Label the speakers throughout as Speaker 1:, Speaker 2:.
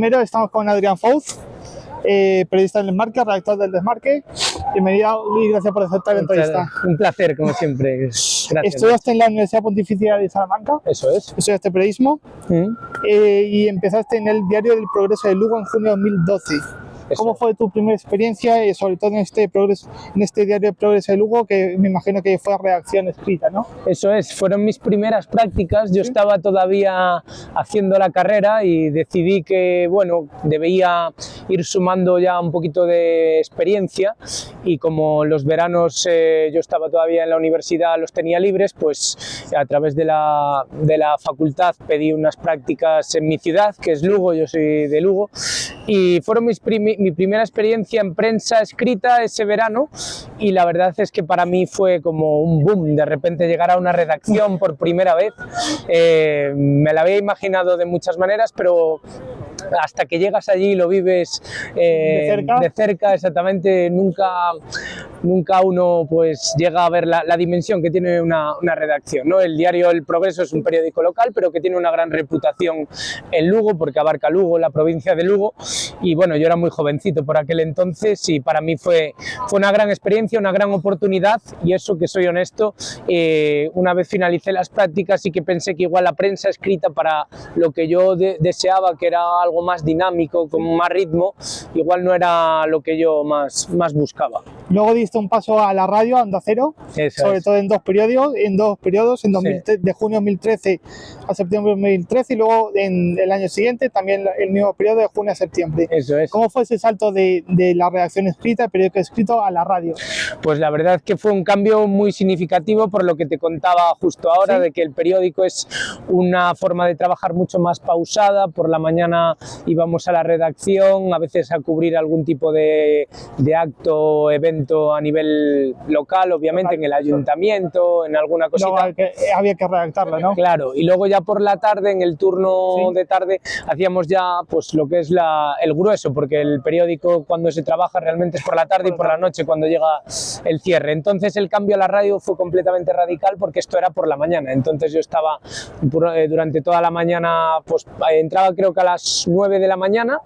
Speaker 1: primero estamos con Adrián Fouz, periodista del Desmarque, redactor del Desmarque. Bienvenido y gracias por aceptar la entrevista.
Speaker 2: Un placer, como siempre. Gracias.
Speaker 1: Estudiaste en la Universidad Pontificia de Salamanca.
Speaker 2: Eso es.
Speaker 1: Estudiaste periodismo y empezaste en el Diario del Progreso de Lugo en junio de 2012. ¿Cómo fue tu primera experiencia, sobre todo en este Diario del Progreso de Lugo, que me imagino que fue redacción escrita, ¿no?
Speaker 2: Eso es, fueron mis primeras prácticas. Yo estaba todavía haciendo la carrera y decidí que, bueno, debía ir sumando ya un poquito de experiencia, y como los veranos yo estaba todavía en la universidad, los tenía libres, pues a través de la facultad pedí unas prácticas en mi ciudad, que es Lugo. Yo soy de Lugo, y fueron mi primera experiencia en prensa escrita ese verano, y la verdad es que para mí fue como un boom, de repente llegar a una redacción por primera vez. Me la había imaginado de muchas maneras, pero hasta que llegas allí y lo vives de cerca, exactamente, nunca uno pues llega a ver la dimensión que tiene una redacción, ¿no? El diario El Progreso es un periódico local, pero que tiene una gran reputación en Lugo, porque abarca Lugo, la provincia de Lugo, y bueno, yo era muy jovencito por aquel entonces, y para mí fue una gran experiencia, una gran oportunidad, y eso, que soy honesto, una vez finalicé las prácticas, sí que pensé que igual la prensa escrita, para lo que yo deseaba, que era algo más dinámico, con más ritmo, igual no era lo que yo más buscaba.
Speaker 1: Luego diste un paso a la radio, a Onda Cero, sobre todo en dos periodos, de junio de 2013 a septiembre de 2013, y luego en el año siguiente también el mismo periodo, de junio a septiembre.
Speaker 2: Eso es.
Speaker 1: ¿Cómo fue ese salto de la redacción escrita, el periódico escrito, a la radio?
Speaker 2: Pues la verdad que fue un cambio muy significativo, por lo que te contaba justo ahora, de que el periódico es una forma de trabajar mucho más pausada. Por la mañana íbamos a la redacción, a veces a cubrir algún tipo de acto o evento a nivel local, obviamente en el ayuntamiento, en alguna cosita.
Speaker 1: Había que redactarlo, ¿no?
Speaker 2: Claro, y luego ya por la tarde, en el turno de tarde, hacíamos ya pues lo que es el grueso, porque el periódico, cuando se trabaja, realmente es por la tarde y por la noche cuando llega el cierre. Entonces el cambio a la radio fue completamente radical, porque esto era por la mañana. Entonces yo estaba durante toda la mañana, pues entraba creo que a las 9 de la mañana,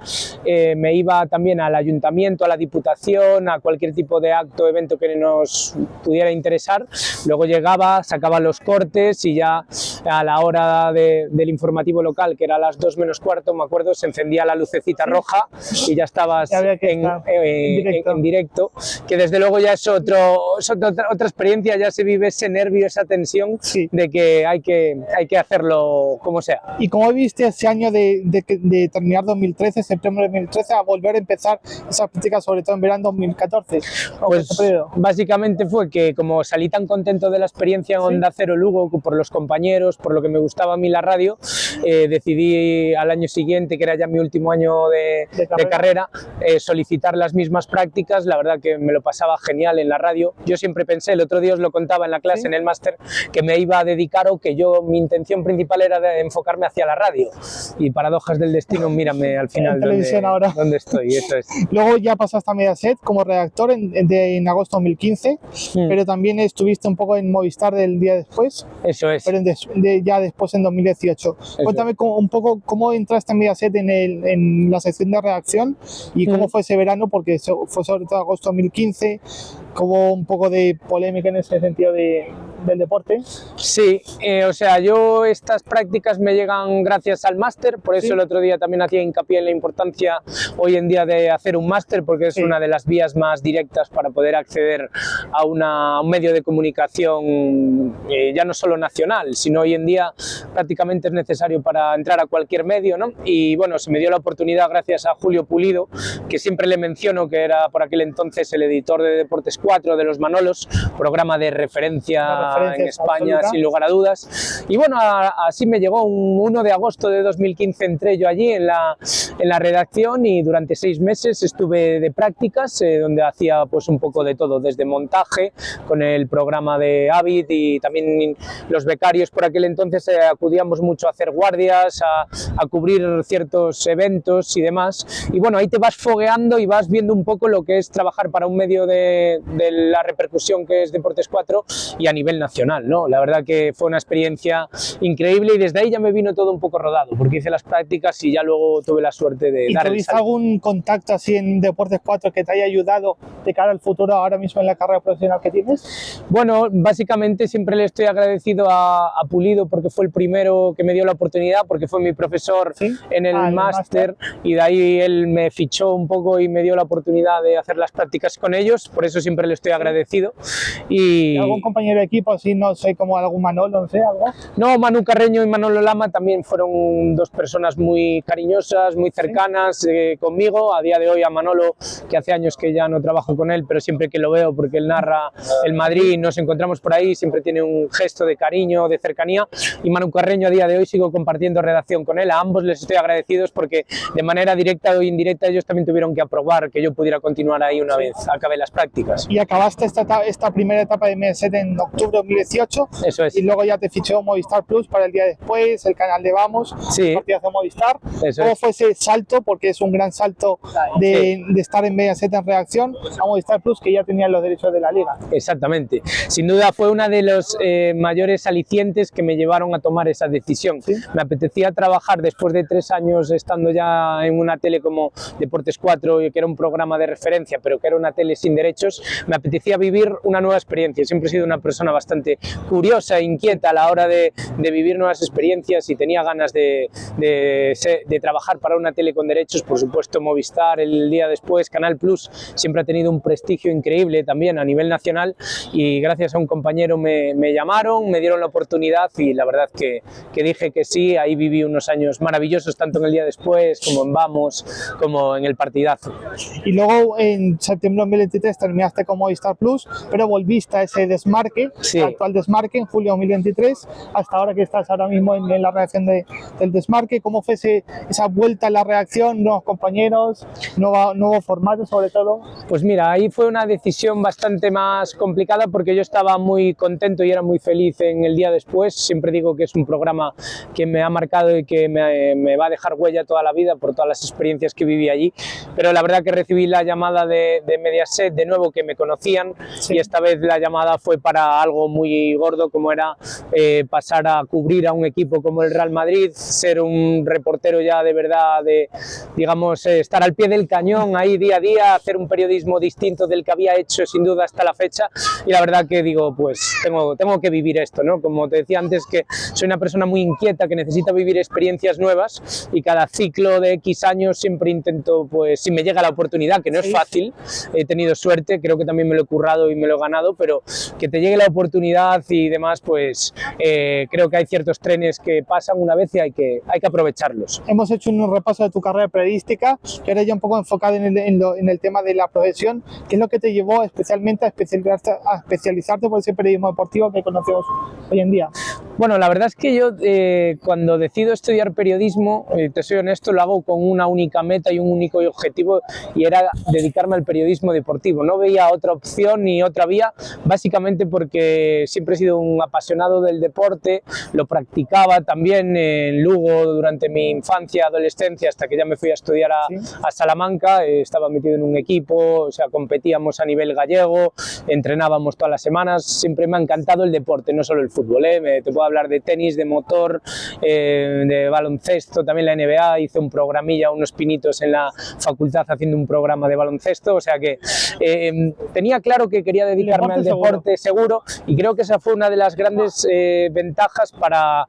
Speaker 2: me iba también al ayuntamiento, a la diputación, a cualquier tipo de acto o evento que nos pudiera interesar. Luego llegaba, sacaba los cortes, y ya a la hora del informativo local, que era a las 2 menos cuarto, me acuerdo, se encendía la lucecita roja y ya estabas en directo, que desde luego ya es otra experiencia. Ya se vive ese nervio, esa tensión de que hay que hacerlo como sea.
Speaker 1: ¿Y cómo viste ese año de terminar 2013, septiembre de 2013, a volver a empezar esas prácticas, sobre todo en verano 2014?
Speaker 2: Pues básicamente fue que, como salí tan contento de la experiencia en Onda Cero Lugo, por los compañeros, por lo que me gustaba a mí la radio, decidí al año siguiente, que era ya mi último año de carrera, solicitar las mismas prácticas. La verdad que me lo pasaba genial en la radio. Yo siempre pensé, el otro día os lo contaba en la clase, en el máster, que me iba a dedicar, o que mi intención principal era de enfocarme hacia la radio, y paradojas del destino, mírame al final dónde estoy. Eso es.
Speaker 1: Luego ya pasaste a Mediaset como redactor en agosto de 2015, pero también estuviste un poco en Movistar del día después.
Speaker 2: Eso es.
Speaker 1: Pero ya después, en 2018. Cuéntame un poco cómo entraste en Mediaset en la sección de redacción, y cómo fue ese verano, porque fue sobre todo agosto de 2015, como un poco de polémica en ese sentido del deporte.
Speaker 2: Sí, o sea, estas prácticas me llegan gracias al máster, por eso el otro día también hacía hincapié en la importancia hoy en día de hacer un máster, porque es una de las vías más directas para poder acceder a un medio de comunicación, ya no solo nacional, sino hoy en día prácticamente es necesario para entrar a cualquier medio, ¿no? Y bueno, se me dio la oportunidad gracias a Julio Pulido, que siempre le menciono, que era por aquel entonces el editor de Deportes 4 de los Manolos, programa de referencia en España, sin lugar a dudas. Y bueno, así me llegó. Un 1 de agosto de 2015 entré yo allí en la redacción, y durante 6 meses estuve de prácticas, donde hacía pues un poco de todo, desde montaje con el programa de Avid, y también los becarios por aquel entonces acudíamos mucho a hacer guardias, a cubrir ciertos eventos y demás. Y bueno, ahí te vas fogueando y vas viendo un poco lo que es trabajar para un medio de la repercusión que es Deportes 4, y a nivel nacional. nacional, ¿no? La verdad que fue una experiencia increíble y desde ahí ya me vino todo un poco rodado, porque hice las prácticas y ya luego tuve la suerte de dar el
Speaker 1: ¿Tuviste
Speaker 2: salto.
Speaker 1: algún contacto así en Deportes 4 que te haya ayudado de cara al futuro ahora mismo en la carrera profesional que tienes?
Speaker 2: Bueno, básicamente siempre le estoy agradecido a Pulido porque fue el primero que me dio la oportunidad, porque fue mi profesor en el máster y de ahí él me fichó un poco y me dio la oportunidad de hacer las prácticas con ellos, por eso siempre le estoy agradecido.
Speaker 1: ¿Y algún compañero de equipo así, no sé, como algún Manolo, no sé, algo?
Speaker 2: No, Manu Carreño y Manolo Lama también fueron dos personas muy cariñosas, muy cercanas conmigo. A día de hoy a Manolo, que hace años que ya no trabajo con él, pero siempre que lo veo, porque él narra el Madrid y nos encontramos por ahí, siempre tiene un gesto de cariño, de cercanía. Y Manu Carreño, a día de hoy sigo compartiendo redacción con él. A ambos les estoy agradecidos porque de manera directa o indirecta ellos también tuvieron que aprobar que yo pudiera continuar ahí una vez acabé las prácticas.
Speaker 1: Y acabaste esta primera etapa de Mediaset en octubre de 2018.
Speaker 2: Eso es.
Speaker 1: Y luego ya te fichó Movistar Plus para el día después, el canal de Vamos, partidazo Movistar. ¿Cómo fue ese salto? Porque es un gran salto de estar en Mediaset en redacción a Movistar Plus, que ya tenían los derechos de la liga.
Speaker 2: Exactamente. Sin duda fue una de los mayores alicientes que me llevaron a tomar esa decisión. Me apetecía trabajar después de 3 años estando ya en una tele como Deportes 4, que era un programa de referencia, pero que era una tele sin derechos. Me apetecía vivir una nueva experiencia. Siempre he sido una persona bastante curiosa e inquieta a la hora de vivir nuevas experiencias y tenía ganas de trabajar para una tele con derechos. Por supuesto, Movistar, el día después, Canal Plus, siempre ha tenido un prestigio increíble también a nivel nacional y gracias a un compañero me llamaron, me dieron la oportunidad y la verdad que dije que sí. Ahí viví unos años maravillosos, tanto en el día después como en Vamos, como en el partidazo.
Speaker 1: Y luego en septiembre de 2023 terminaste con Movistar Plus, pero volviste a ese desmarque, el actual desmarque, en julio de 2023, hasta ahora que estás ahora mismo en la redacción del desmarque. ¿Cómo fue esa vuelta a la redacción, nuevos compañeros, nuevo formato sobre todo?
Speaker 2: Pues mira, ahí fue una decisión bastante más complicada porque yo estaba muy contento y era muy feliz en el día después. Siempre digo que es un programa que me ha marcado y que me va a dejar huella toda la vida por todas las experiencias que viví allí, pero la verdad que recibí la llamada de Mediaset de nuevo, que me conocían, y esta vez la llamada fue para algo muy gordo, como era pasar a cubrir a un equipo como el Real Madrid, ser un reportero ya de verdad, digamos, estar al pie del cañón ahí día a día, hacer un periodismo distinto del que había hecho sin duda hasta la fecha. Y la verdad que digo, pues tengo que vivir esto, ¿no? Como te decía antes, que soy una persona muy inquieta que necesita vivir experiencias nuevas y cada ciclo de X años siempre intento, pues si me llega la oportunidad, que no es fácil, he tenido suerte, creo que también me lo he currado y me lo he ganado, pero que te llegue la oportunidad y demás, pues creo que hay ciertos trenes que pasan una vez y hay que aprovecharlos.
Speaker 1: Hemos hecho un repaso de tu carrera periodística, que ahora ya un poco enfocado en el tema de la profesión. ¿Qué es lo que te llevó especialmente a especializarte por ese periodismo deportivo que conocemos hoy en día?
Speaker 2: Bueno, la verdad es que yo cuando decido estudiar periodismo, te soy honesto, lo hago con una única meta y un único objetivo, y era dedicarme al periodismo deportivo. No veía otra opción ni otra vía, básicamente porque siempre he sido un apasionado del deporte, lo practicaba también en Lugo durante mi infancia, adolescencia, hasta que ya me fui a estudiar a Salamanca. Estaba metido en un equipo, o sea, competíamos a nivel gallego, entrenábamos todas las semanas. Siempre me ha encantado el deporte, no solo el fútbol, te puedo hablar de tenis, de motor, de baloncesto, también la NBA. Hice un programilla, unos pinitos en la facultad haciendo un programa de baloncesto, o sea que tenía claro que quería dedicarme al deporte seguro, y creo que esa fue una de las grandes ventajas para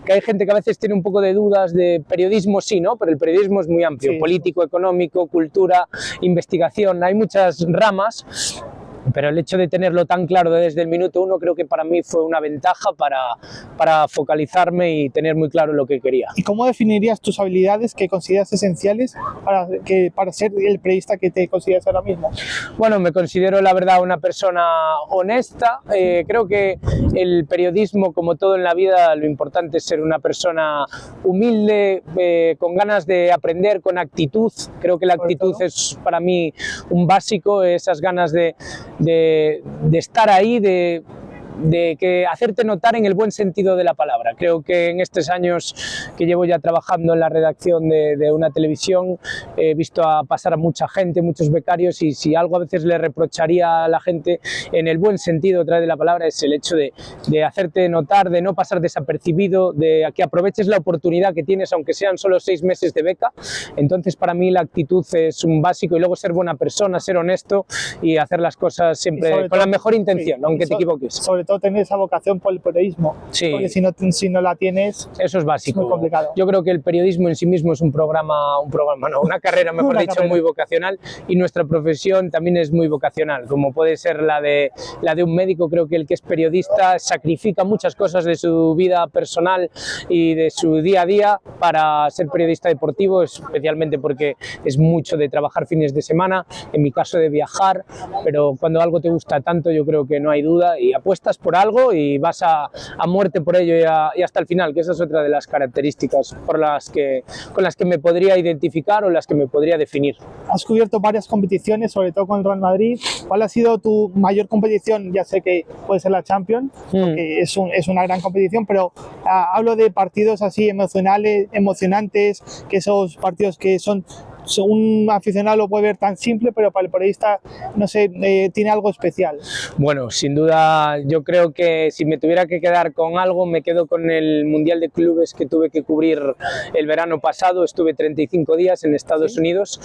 Speaker 2: que hay gente que a veces tiene un poco de dudas de periodismo, sí, ¿no? Pero el periodismo es muy amplio, político, económico, cultura, investigación, hay muchas ramas. Pero el hecho de tenerlo tan claro desde el minuto 1 creo que para mí fue una ventaja para focalizarme y tener muy claro lo que quería.
Speaker 1: ¿Y cómo definirías tus habilidades que consideras esenciales para ser el periodista que te consideras ahora mismo?
Speaker 2: Bueno, me considero la verdad una persona honesta. Creo que el periodismo, como todo en la vida, lo importante es ser una persona humilde, con ganas de aprender, con actitud. Creo que la actitud es para mí un básico, esas ganas de estar ahí, de de que hacerte notar en el buen sentido de la palabra. Creo que en estos años que llevo ya trabajando en la redacción de una televisión he visto pasar a mucha gente, muchos becarios, y si algo a veces le reprocharía a la gente en el buen sentido otra vez de la palabra es el hecho de hacerte notar, de no pasar desapercibido, de que aproveches la oportunidad que tienes aunque sean solo 6 meses de beca. Entonces para mí la actitud es un básico, y luego ser buena persona, ser honesto y hacer las cosas siempre con la mejor intención, sí, aunque te equivoques.
Speaker 1: Sobre todo tener esa vocación por el periodismo, sí, porque si no la tienes,
Speaker 2: eso es básico.
Speaker 1: Es muy complicado.
Speaker 2: Yo creo que el periodismo en sí mismo es una carrera, mejor dicho, muy vocacional, y nuestra profesión también es muy vocacional, como puede ser la de un médico. Creo que el que es periodista sacrifica muchas cosas de su vida personal y de su día a día para ser periodista deportivo, especialmente porque es mucho de trabajar fines de semana, en mi caso de viajar, pero cuando algo te gusta tanto yo creo que no hay duda y apuestas por algo y vas a muerte por ello y hasta el final, que esa es otra de las características con las que me podría identificar o las que me podría definir.
Speaker 1: Has cubierto varias competiciones, sobre todo con el Real Madrid. ¿Cuál ha sido tu mayor competición? Ya sé que puede ser la Champions, porque es una gran competición, pero hablo de partidos así emocionantes, que esos partidos que son, un aficionado lo puede ver tan simple, pero para el periodista, no sé, tiene algo especial.
Speaker 2: Bueno, sin duda, yo creo que si me tuviera que quedar con algo, me quedo con el Mundial de Clubes que tuve que cubrir el verano pasado. Estuve 35 días en Estados Unidos.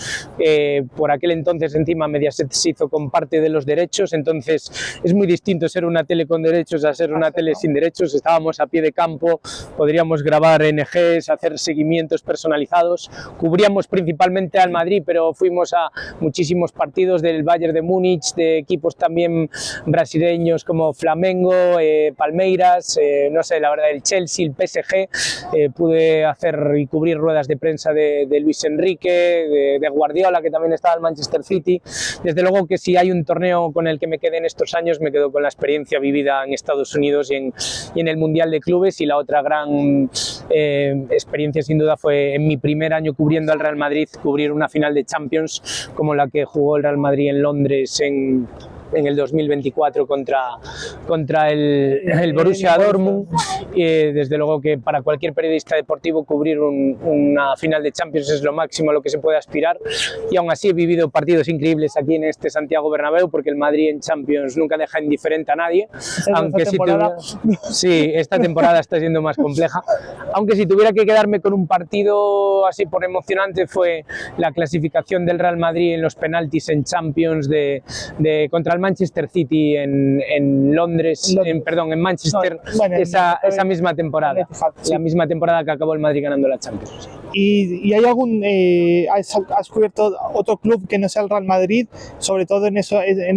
Speaker 2: Por aquel entonces, encima, Mediaset se hizo con parte de los derechos, entonces es muy distinto ser una tele con derechos a ser una tele sin derechos. Estábamos a pie de campo, podríamos grabar NGs, hacer seguimientos personalizados. Cubríamos principalmente al Madrid, pero fuimos a muchísimos partidos del Bayern de Múnich, de equipos también brasileños como Flamengo, Palmeiras, no sé, la verdad, el Chelsea, el PSG. Pude hacer y cubrir ruedas de prensa de Luis Enrique, de Guardiola, que también estaba en Manchester City. Desde luego que si hay un torneo con el que me quedé en estos años, me quedo con la experiencia vivida en Estados Unidos y en el Mundial de Clubes, y la otra gran experiencia sin duda fue en mi primer año cubriendo al Real Madrid, cubrir una final de Champions como la que jugó el Real Madrid en Londres en el 2024 contra el Borussia Dortmund. Desde luego que para cualquier periodista deportivo cubrir una final de Champions es lo máximo a lo que se puede aspirar, y aún así he vivido partidos increíbles aquí en este Santiago Bernabéu, porque el Madrid en Champions nunca deja indiferente a nadie, aunque sí, esta temporada está siendo más compleja. Aunque si tuviera que quedarme con un partido así por emocionante, fue la clasificación del Real Madrid en los penaltis en Champions contra el Manchester City en Londres, en Manchester, esa misma temporada, la misma temporada que acabó el Madrid ganando la Champions.
Speaker 1: ¿Y hay has cubierto otro club que no sea el Real Madrid, sobre todo en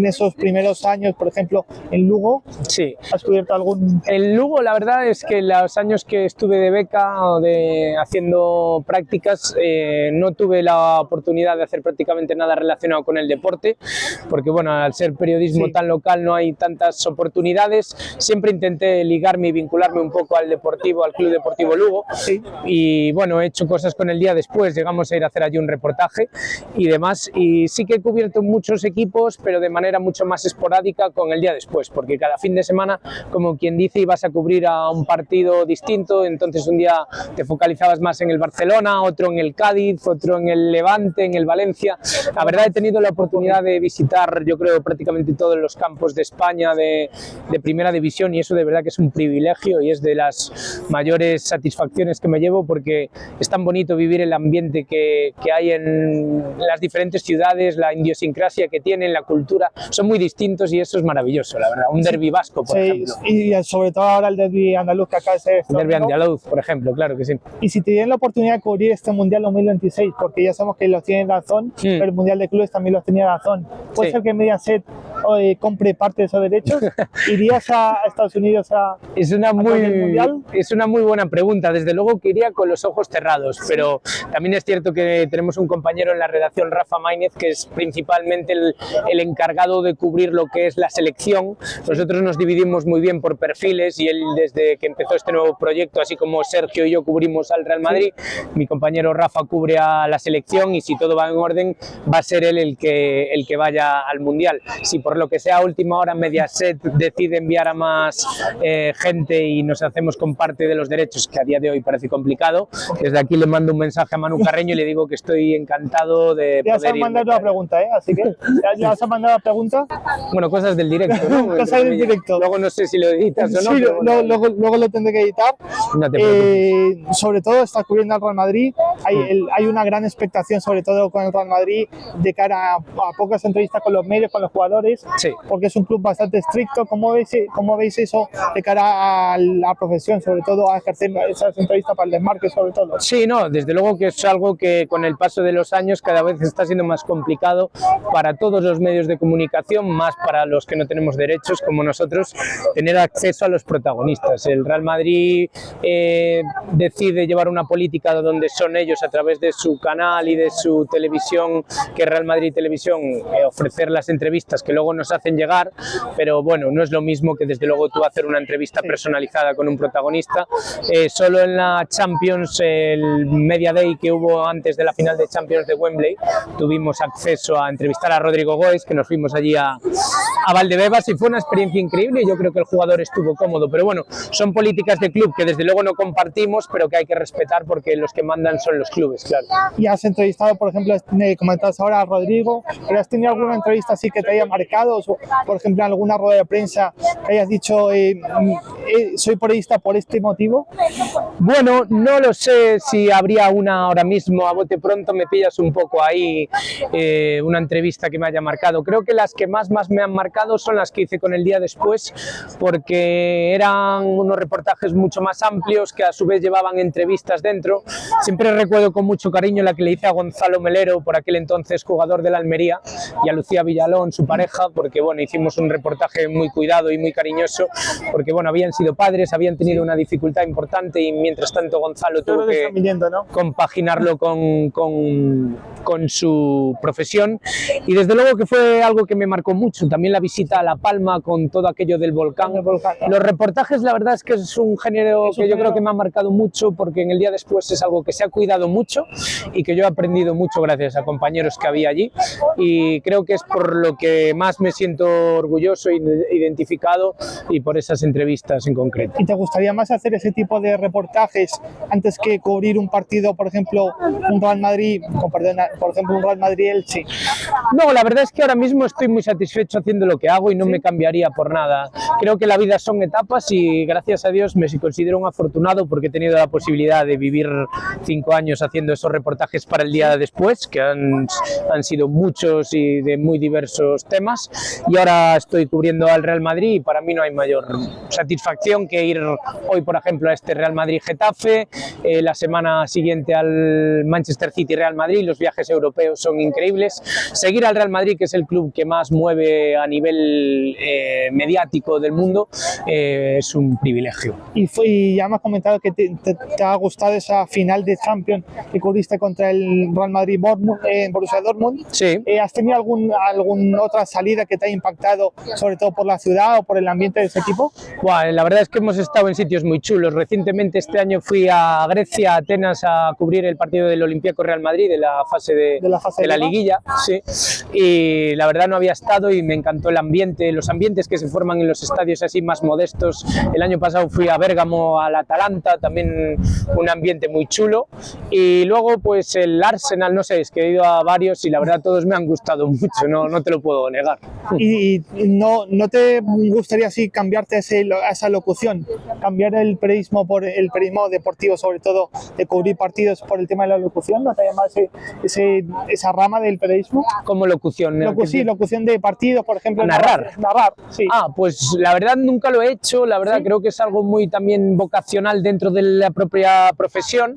Speaker 1: esos primeros años, por ejemplo, en Lugo?
Speaker 2: Sí.
Speaker 1: ¿Has cubierto algún?
Speaker 2: En Lugo, la verdad es que los años que estuve de beca o haciendo prácticas, no tuve la oportunidad de hacer prácticamente nada relacionado con el deporte, porque bueno, al ser periodismo tan local no hay tantas oportunidades. Siempre intenté ligarme y vincularme un poco al deportivo, al Club Deportivo Lugo, y bueno, he hecho cosas con el Día Después, llegamos a ir a hacer allí un reportaje y demás, y sí que he cubierto muchos equipos, pero de manera mucho más esporádica con el Día Después, porque cada fin de semana, como quien dice, ibas a cubrir a un partido distinto. Entonces un día te focalizabas más en el Barcelona, otro en el Cádiz, otro en el Levante, en el Valencia. La verdad, he tenido la oportunidad de visitar, yo creo, prácticamente todos los campos de España de primera división, y eso de verdad que es un privilegio y es de las mayores satisfacciones que me llevo, porque es tan bonito vivir el ambiente que hay en las diferentes ciudades, la idiosincrasia que tienen, la cultura, son muy distintos y eso es maravilloso, la verdad. Un derbi vasco, por ejemplo.
Speaker 1: Y sobre todo ahora el derbi andaluz que acaba de ser.
Speaker 2: El derbi andaluz, por ejemplo, claro que sí.
Speaker 1: Y si te dieran la oportunidad de cubrir este Mundial 2026, porque ya sabemos que los tiene DAZN, pero el Mundial de Clubes también los tenía DAZN, ¿puede ser que Mediaset compre parte de esos derechos? ¿Irías a Estados Unidos
Speaker 2: es una muy buena pregunta. Desde luego que iría con los ojos cerrados, pero también es cierto que tenemos un compañero en la redacción, Rafa Maínez, que es principalmente el encargado de cubrir lo que es la selección. Nosotros nos dividimos muy bien por perfiles, y él, desde que empezó este nuevo proyecto, así como Sergio y yo cubrimos al Real Madrid, mi compañero Rafa cubre a la selección, y si todo va en orden va a ser él el que vaya al Mundial. Si por lo que sea, a última hora Mediaset decide enviar a más gente y nos hacemos con parte de los derechos, que a día de hoy parece complicado. Desde aquí le mando un mensaje a Manu Carreño y le digo que estoy encantado de
Speaker 1: ya
Speaker 2: poder
Speaker 1: se han mandado una pregunta, así que ya se han mandado la pregunta.
Speaker 2: Bueno, cosas del directo, ¿no?
Speaker 1: Cosas del directo.
Speaker 2: Luego no sé si lo editas o no.
Speaker 1: Sí,
Speaker 2: Pero
Speaker 1: luego lo tendré que editar.
Speaker 2: no te preocupes.
Speaker 1: Sobre todo está cubriendo al Real Madrid. Hay una gran expectación, sobre todo con el Real Madrid, de cara a pocas entrevistas con los medios, con los jugadores,
Speaker 2: Sí.
Speaker 1: porque es un club bastante estricto. ¿Cómo veis eso de cara a la profesión, sobre todo a ejercer esas entrevistas para el desmarque, sobre todo?
Speaker 2: Sí, no, desde luego que es algo que con el paso de los años cada vez está siendo más complicado para todos los medios de comunicación, más para los que no tenemos derechos como nosotros, tener acceso a los protagonistas. El Real Madrid decide llevar una política donde son ellos, a través de su canal y de su televisión, que es Real Madrid Televisión, ofrecer las entrevistas que luego nos hacen llegar, pero bueno, no es lo mismo que desde luego tú hacer una entrevista personalizada con un protagonista. Solo en la Champions, el Media Day que hubo antes de la final de Champions de Wembley, tuvimos acceso a entrevistar a Rodrigo Goes, que nos fuimos allí a Valdebebas, y fue una experiencia increíble y yo creo que el jugador estuvo cómodo, pero bueno, son políticas de club que desde luego no compartimos, pero que hay que respetar porque los que mandan son los clubes, claro.
Speaker 1: Y has entrevistado, por ejemplo, me comentabas ahora a Rodrigo, pero ¿has tenido alguna entrevista así que te haya marcado? Por ejemplo, en alguna rueda de prensa que hayas dicho, soy periodista por este motivo.
Speaker 2: Bueno, no lo sé si habría una ahora mismo, a bote pronto me pillas un poco ahí, una entrevista que me haya marcado. Creo que las que más me han marcado son las que hice con El Día Después, porque eran unos reportajes mucho más amplios que a su vez llevaban entrevistas dentro. Siempre recuerdo con mucho cariño la que le hice a Gonzalo Melero, por aquel entonces jugador de la Almería, y a Lucía Villalón, su pareja, porque bueno, hicimos un reportaje muy cuidado y muy cariñoso, porque bueno, habían sido padres, habían tenido una dificultad importante y mientras tanto Gonzalo tuvo que compaginarlo con su profesión, y desde luego que fue algo que me marcó mucho. También la visita a La Palma con todo aquello del volcán. Los reportajes, la verdad es que es un género que yo creo que me ha marcado mucho, porque en El Día Después es algo que se ha cuidado mucho y que yo he aprendido mucho gracias a compañeros que había allí, y creo que es por lo que más me siento orgulloso e identificado, y por esas entrevistas en concreto.
Speaker 1: ¿Y te gustaría más hacer ese tipo de reportajes antes que cubrir un partido, por ejemplo, un Real Madrid, por ejemplo, un Real Madrid-Elche?
Speaker 2: No, la verdad es que ahora mismo estoy muy satisfecho haciendo lo que hago y no me cambiaría por nada. Creo que la vida son etapas y gracias a Dios me considero un afortunado porque he tenido la posibilidad de vivir 5 años haciendo esos reportajes para El Día Después, que han sido muchos y de muy diversos temas, y ahora estoy cubriendo al Real Madrid y para mí no hay mayor satisfacción que ir hoy, por ejemplo, a este Real Madrid-Getafe, la semana siguiente al Manchester City-Real Madrid. Los viajes europeos son increíbles. Seguir al Real Madrid, que es el club que más mueve a nivel mediático del mundo, es un privilegio.
Speaker 1: Y ya me has comentado que te ha gustado esa final de Champions que cubriste contra el Real Madrid Borussia Dortmund.
Speaker 2: Sí.
Speaker 1: ¿Has tenido alguna otra salida que te haya impactado, sobre todo por la ciudad o por el ambiente de ese equipo?
Speaker 2: Bueno, la verdad es que hemos estado en sitios muy chulos. Recientemente este año fui a Grecia, a Atenas, a cubrir el partido del Olympiacos Real Madrid de la fase de la liguilla. Sí. Y la verdad no había estado y me encantó el ambiente, los ambientes que se forman en los estadios así más modestos. El año pasado fui a Bérgamo, al Atalanta, también un ambiente muy chulo. Y luego pues el Arsenal, no sé, es que he ido a varios y la verdad todos me han gustado mucho, no te lo puedo negar.
Speaker 1: ¿Y no te gustaría así cambiarte a esa locución, cambiar el periodismo por el periodismo deportivo, sobre todo de cubrir partidos, por el tema de la locución? ¿No te llama esa rama del periodismo?
Speaker 2: ¿Cómo locución?
Speaker 1: Sí, locución de partidos, por ejemplo.
Speaker 2: Narrar,
Speaker 1: sí.
Speaker 2: Pues la verdad nunca lo he hecho, la verdad. ¿Sí? Creo que es algo muy también vocacional dentro de la propia profesión.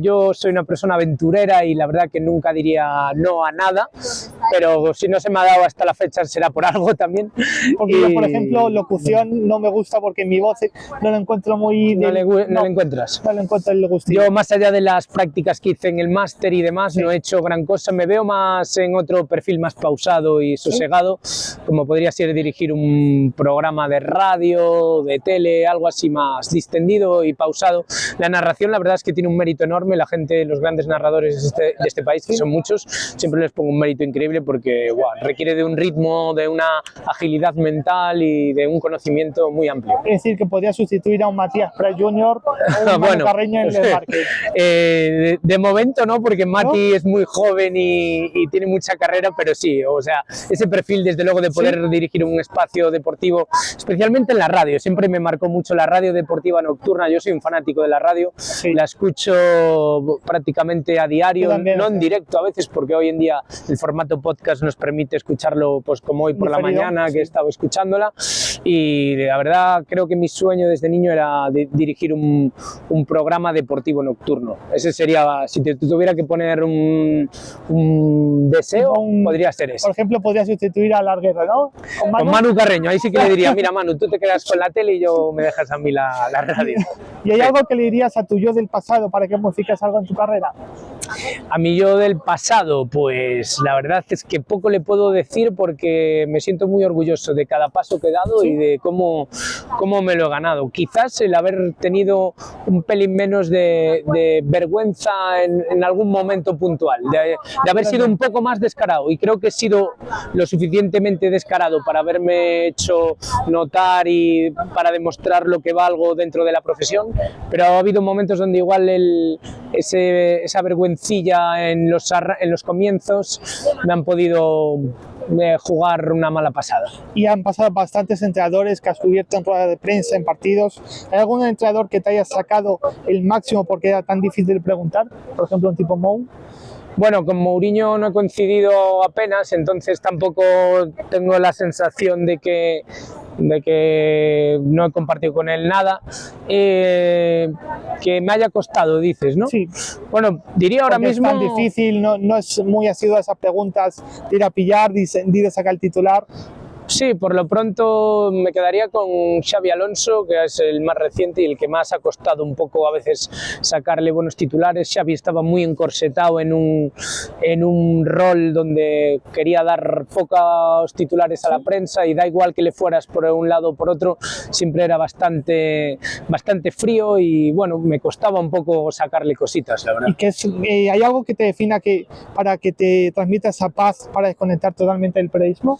Speaker 2: Yo soy una persona aventurera y la verdad que nunca diría no a nada, pero si no se me ha dado hasta la fecha será por algo también.
Speaker 1: Porque yo, por ejemplo, locución no me gusta porque mi voz no la encuentro muy...
Speaker 2: ¿No le encuentras?
Speaker 1: No le encuentro el gustillo.
Speaker 2: Yo, más allá de las prácticas que hice en el máster y demás, no he hecho gran cosa. Me veo más en otro perfil más pausado y sosegado, como podría ser dirigir un programa de radio, de tele, algo así más distendido y pausado. La narración, la verdad es que tiene un mérito enorme. La gente, los grandes narradores de este país, que son muchos, siempre les pongo un mérito increíble imposible porque requiere de un ritmo, de una agilidad mental y de un conocimiento muy amplio.
Speaker 1: Es decir, que podría sustituir a un Matías Prat Jr. o un Manu Carreño en el market.
Speaker 2: De momento no, porque Mati es muy joven y tiene mucha carrera, pero sí, o sea, ese perfil desde luego de poder dirigir un espacio deportivo, especialmente en la radio, siempre me marcó mucho la radio deportiva nocturna. Yo soy un fanático de la radio, la escucho prácticamente a diario, no en directo a veces, porque hoy en día el formato podcast nos permite escucharlo pues como hoy por la mañana, que he estado escuchándola, y la verdad creo que mi sueño desde niño era dirigir un programa deportivo nocturno. Ese sería, si te tuviera que poner un deseo, podría ser ese.
Speaker 1: Por ejemplo, podría sustituir a Larguero, ¿no?
Speaker 2: Con Manu Carreño, ahí sí que le diría, mira Manu, tú te quedas con la tele y yo me dejas a mí la radio.
Speaker 1: ¿Y hay algo que le dirías a tu yo del pasado para que modifiques algo en tu carrera?
Speaker 2: A mi yo del pasado, pues la verdad es que poco le puedo decir porque me siento muy orgulloso de cada paso que he dado y de cómo me lo he ganado. Quizás el haber tenido un pelín menos de vergüenza en algún momento puntual, de haber sido un poco más descarado, y creo que he sido lo suficientemente descarado para haberme hecho notar y para demostrar lo que valgo dentro de la profesión, pero ha habido momentos donde igual esa vergüencilla en los comienzos me han podido jugar una mala pasada.
Speaker 1: Y han pasado bastantes entrenadores que has cubierto en ruedas de prensa, en partidos. ¿Hay algún entrenador que te haya sacado el máximo porque era tan difícil de preguntar? Por ejemplo, un tipo Mou.
Speaker 2: Bueno, con Mourinho no he coincidido apenas, entonces tampoco tengo la sensación de que no he compartido con él nada. Que me haya costado, dices, ¿no?
Speaker 1: Sí.
Speaker 2: Bueno, diría ahora mismo...
Speaker 1: Es tan difícil, no es muy asiduo a esas preguntas de ir a pillar, de sacar el titular.
Speaker 2: Sí, por lo pronto me quedaría con Xabi Alonso, que es el más reciente y el que más ha costado un poco a veces sacarle buenos titulares. Xabi estaba muy encorsetado en un rol donde quería dar pocos titulares a la prensa, y da igual que le fueras por un lado o por otro, siempre era bastante frío, y bueno, me costaba un poco sacarle cositas, la verdad.
Speaker 1: ¿Y hay algo que te defina para que te transmita esa paz para desconectar totalmente del periodismo?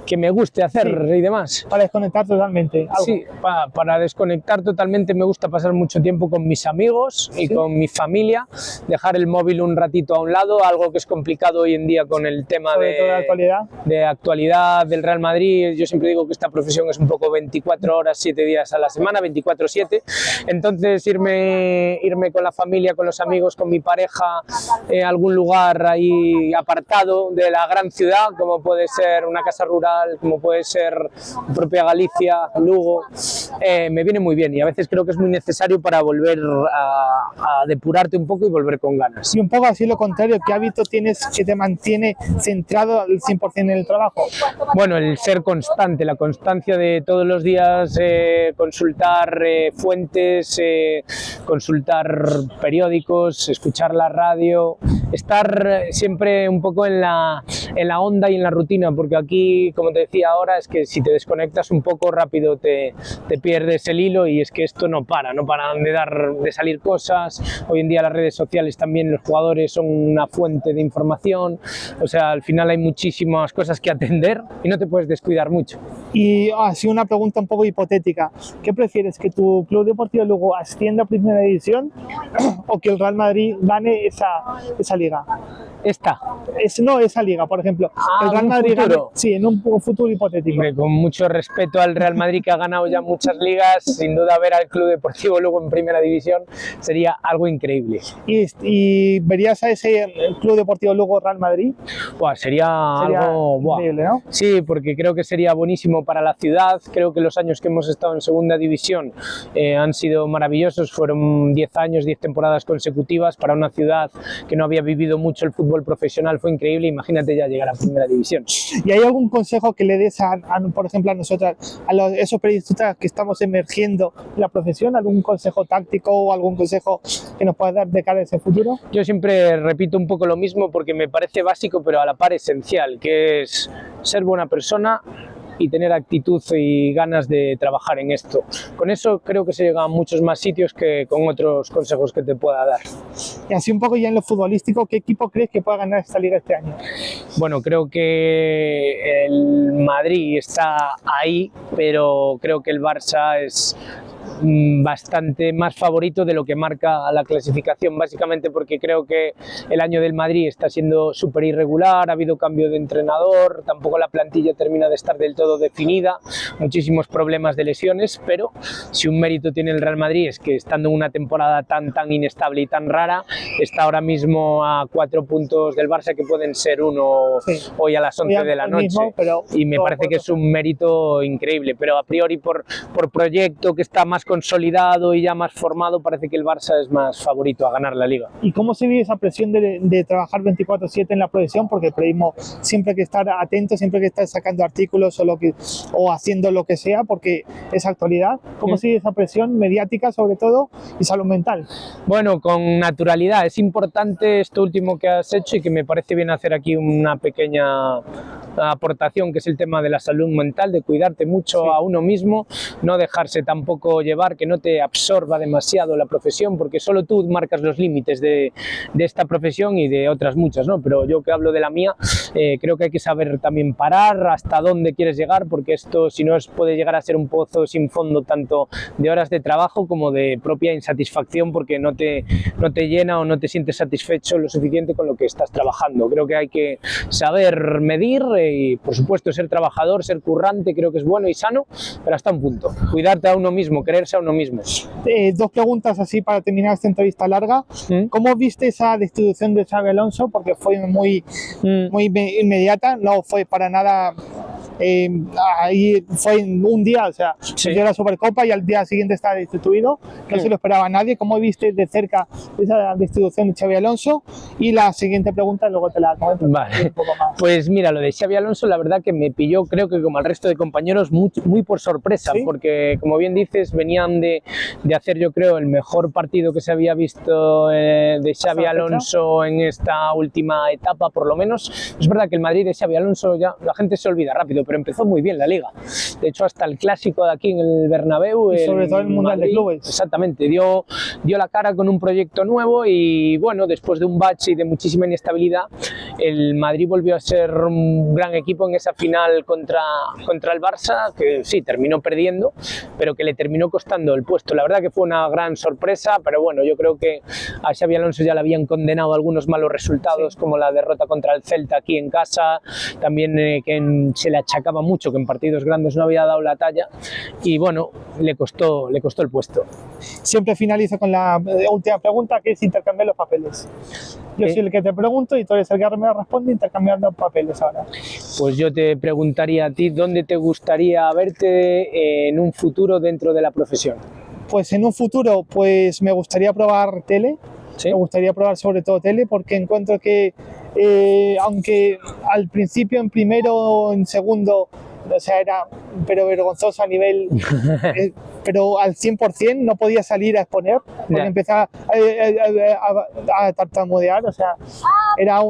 Speaker 2: Que me guste hacer y demás.
Speaker 1: Para desconectar totalmente. ¿Algo?
Speaker 2: Sí, para desconectar totalmente me gusta pasar mucho tiempo con mis amigos y con mi familia, dejar el móvil un ratito a un lado, algo que es complicado hoy en día con el tema de actualidad del Real Madrid. Yo siempre digo que esta profesión es un poco 24 horas, 7 días a la semana, 24/7. Entonces irme con la familia, con los amigos, con mi pareja, a algún lugar ahí apartado de la gran ciudad, como puede ser una casa rural, como puede ser propia Galicia, Lugo, me viene muy bien, y a veces creo que es muy necesario para volver a depurarte un poco y volver con ganas.
Speaker 1: Y un poco así lo contrario, ¿qué hábito tienes que te mantiene centrado al 100% en el trabajo?
Speaker 2: Bueno, el ser constante, la constancia de todos los días consultar fuentes, consultar periódicos, escuchar la radio, estar siempre un poco en la onda y en la rutina, porque aquí, como te decía ahora, es que si te desconectas un poco rápido te pierdes el hilo, y es que esto no paran de salir cosas. Hoy en día las redes sociales también, los jugadores son una fuente de información, o sea, al final hay muchísimas cosas que atender y no te puedes descuidar mucho.
Speaker 1: Y así una pregunta un poco hipotética, ¿qué prefieres, que tu Club Deportivo Lugo ascienda a Primera División o que el Real Madrid gane esa liga? Esa liga, por ejemplo. El Real Madrid gane, sí, en un futuro hipotético.
Speaker 2: Hombre, con mucho respeto al Real Madrid, que ha ganado ya muchas ligas, sin duda ver al Club Deportivo Lugo en Primera División sería algo increíble.
Speaker 1: ¿Y verías a ese Club Deportivo Lugo Real Madrid?
Speaker 2: Sería algo
Speaker 1: increíble, ¿no?
Speaker 2: Sí, porque creo que sería buenísimo para la ciudad. Creo que los años que hemos estado en Segunda División han sido maravillosos. Fueron 10 años, 10 temporadas consecutivas para una ciudad que no había vivido mucho el fútbol profesional. Fue increíble. Imagínate ya llegar a Primera División.
Speaker 1: ¿Y hay algún consejo que le des por ejemplo, a nosotras, esos periodistas que estamos emergiendo en la profesión? ¿Algún consejo táctico o algún consejo que nos puedas dar de cara a ese futuro?
Speaker 2: Yo siempre repito un poco lo mismo porque me parece básico, pero a la par esencial, que es ser buena persona, y tener actitud y ganas de trabajar en esto. Con eso creo que se llega a muchos más sitios que con otros consejos que te pueda dar.
Speaker 1: Y así un poco ya en lo futbolístico, ¿qué equipo crees que pueda ganar esta liga este año?
Speaker 2: Bueno, creo que el Madrid está ahí, pero creo que el Barça es bastante más favorito de lo que marca la clasificación, básicamente porque creo que el año del Madrid está siendo súper irregular, ha habido cambio de entrenador, tampoco la plantilla termina de estar del todo definida, muchísimos problemas de lesiones, pero si un mérito tiene el Real Madrid es que estando en una temporada tan inestable y tan rara, está ahora mismo a 4 puntos del Barça, que pueden ser uno hoy a las 11 de la noche, mismo, y me parece que es un mérito increíble, pero a priori por proyecto que está más consolidado y ya más formado, parece que el Barça es más favorito a ganar la Liga.
Speaker 1: ¿Y cómo se vive esa presión de trabajar 24/7 en la profesión? Porque el periodismo siempre hay que estar atento, siempre hay que estar sacando artículos o haciendo lo que sea, porque es actualidad. ¿Cómo se vive esa presión mediática, sobre todo, y salud mental?
Speaker 2: Bueno, con naturalidad. Es importante esto último que has hecho y que me parece bien hacer aquí una pequeña aportación, que es el tema de la salud mental, de cuidarte mucho a uno mismo, no dejarse tampoco llevar, que no te absorba demasiado la profesión, porque solo tú marcas los límites de esta profesión y de otras muchas, ¿no? Pero yo que hablo de la mía, creo que hay que saber también parar hasta dónde quieres llegar, porque esto, si no, puede llegar a ser un pozo sin fondo, tanto de horas de trabajo como de propia insatisfacción, porque no te llena o no te sientes satisfecho lo suficiente con lo que estás trabajando. Creo que hay que saber medir y, por supuesto, ser trabajador, ser currante, creo que es bueno y sano, pero hasta un punto. Cuidarte a uno mismo, quererse a uno mismo.
Speaker 1: 2 preguntas así para terminar esta entrevista larga. ¿Cómo viste esa destitución de Xabi Alonso? Porque fue muy inmediata, no fue para nada... ahí fue en un día, o sea, dio la Supercopa y al día siguiente está destituido, no se lo esperaba nadie. ¿Cómo viste de cerca esa destitución de Xabi Alonso? Y la siguiente pregunta luego te la comento.
Speaker 2: Vale. Un poco más. Pues mira, lo de Xabi Alonso la verdad que me pilló, creo que como al resto de compañeros, muy por sorpresa, porque como bien dices, venían de hacer, yo creo, el mejor partido que se había visto de Xabi Alonso en esta última etapa, por lo menos. Es verdad que el Madrid de Xabi Alonso ya la gente se olvida rápido, pero empezó muy bien la Liga. De hecho, hasta el clásico de aquí en el Bernabéu,
Speaker 1: y sobre todo el Mundial de Clubes.
Speaker 2: Exactamente, dio la cara con un proyecto nuevo y bueno, después de un bache y de muchísima inestabilidad, el Madrid volvió a ser un gran equipo en esa final contra el Barça, que sí, terminó perdiendo, pero que le terminó costando el puesto. La verdad que fue una gran sorpresa, pero bueno, yo creo que a Xabi Alonso ya le habían condenado algunos malos resultados, como la derrota contra el Celta aquí en casa, también que se le achacaba mucho que en partidos grandes no había dado la talla y bueno, le costó el puesto.
Speaker 1: Siempre finalizo con la última pregunta, que es intercambiar los papeles. Yo soy el que te pregunto y tú eres el que me responde, intercambiando papeles ahora.
Speaker 2: Pues yo te preguntaría a ti, ¿dónde te gustaría verte en un futuro dentro de la profesión?
Speaker 1: Pues en un futuro, pues me gustaría probar tele. ¿Sí? Me gustaría probar sobre todo tele, porque encuentro que aunque al principio en primero o en segundo, o sea, era pero vergonzoso a nivel pero al 100% no podía salir a exponer, porque empezaba a tartamudear, o sea, era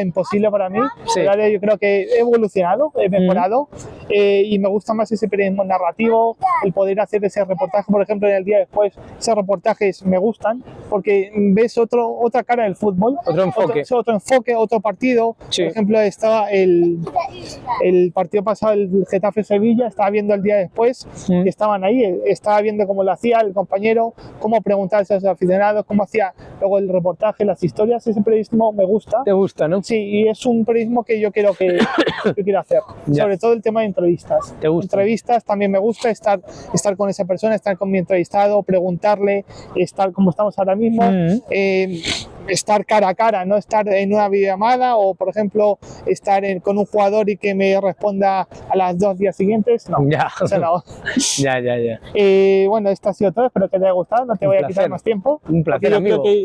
Speaker 1: imposible para mí. Pero ahora yo creo que he evolucionado, he mejorado, y me gusta más ese periodismo narrativo, el poder hacer ese reportaje, por ejemplo, en el día después. Esos reportajes me gustan porque ves otra cara del fútbol, otro enfoque, otro partido. Por ejemplo, estaba el partido pasado, el Getafe-Sevilla, estaba viendo el día después, y estaban ahí, estaba viendo cómo lo hacía el compañero, cómo preguntarse a los aficionados, cómo hacía luego el reportaje, las historias. Ese periodismo me gusta.
Speaker 2: ¿Te gusta, no?
Speaker 1: Sí, y es un periodismo que yo quiero hacer. Sobre todo el tema de entrevistas.
Speaker 2: ¿Te gusta?
Speaker 1: Entrevistas también me gusta, estar con esa persona, estar con mi entrevistado, preguntarle, estar como estamos ahora mismo, estar cara a cara, no estar en una videollamada o, por ejemplo, estar con un jugador y que me responda a las 2 días siguientes. No, eso no.
Speaker 2: Ya.
Speaker 1: Bueno, esto ha sido todo, espero que te haya gustado, no te voy a quitar más tiempo.
Speaker 2: Un placer, amigo.